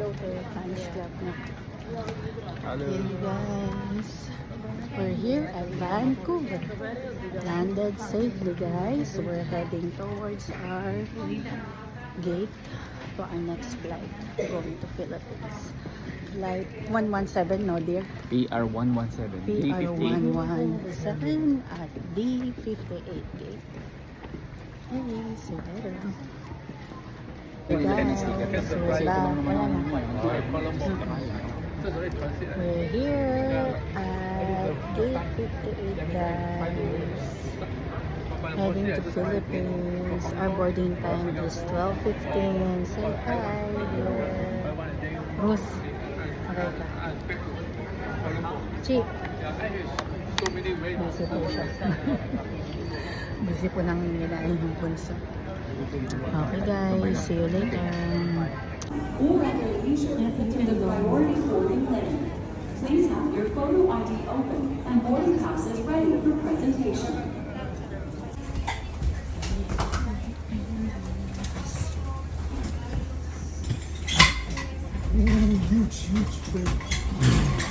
Joker fans club na. Hello. Hey guys, we're here at Vancouver. Landed safely guys. We're heading towards our gate to our next flight going to Philippines. Flight 117, no dear? PR117. PR117 at D58 gate. Hey, see you later. Guys, wala na. We're here at gate 58 guys. Heading to Philippines. Our boarding time is 12:15. Say hi dear. Bruce. Okay ka. Chick. Busy po siya. Busy po nang hinginain ng punso. Okay guys, see you later. All reservations into the priority boarding lane. Please have your photo ID open and boarding passes ready for presentation.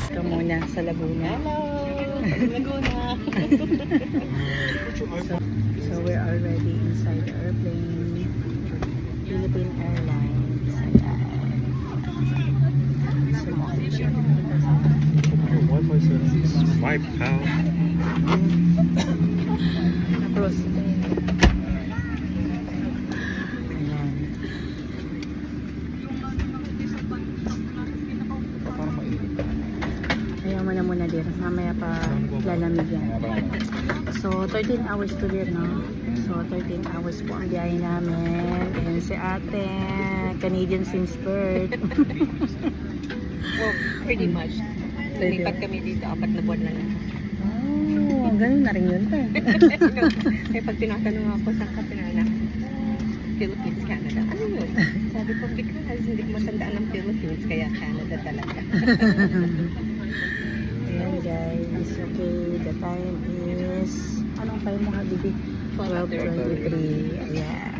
Ito muna sa Laguna. Laguna. So we're already inside the airplane. Philippine Airlines. Ayan. Sumakit siya. Wi-Fi service. Wipe out. Tapos, ayan. Parang mainit. Kaya mo na muna din. Mamaya pa lalamig yan. So, 13 hours to din, no? So, 13 hours po ang biyahe namin. And si ate, Canadian since birth. Well, pretty much. Lipat kami dito, 4 na buwan lang. Oh, ganun na rin yun. Kaya pag tinatanong ako sa kapinala, Philippines, Canada. Ano yun? Sabi ko, because hindi ko matandaan ng Philippines, kaya Canada talaga. Ayan guys, okay, the time is, anong time mo nga, Bibi? 12:23. Ayan.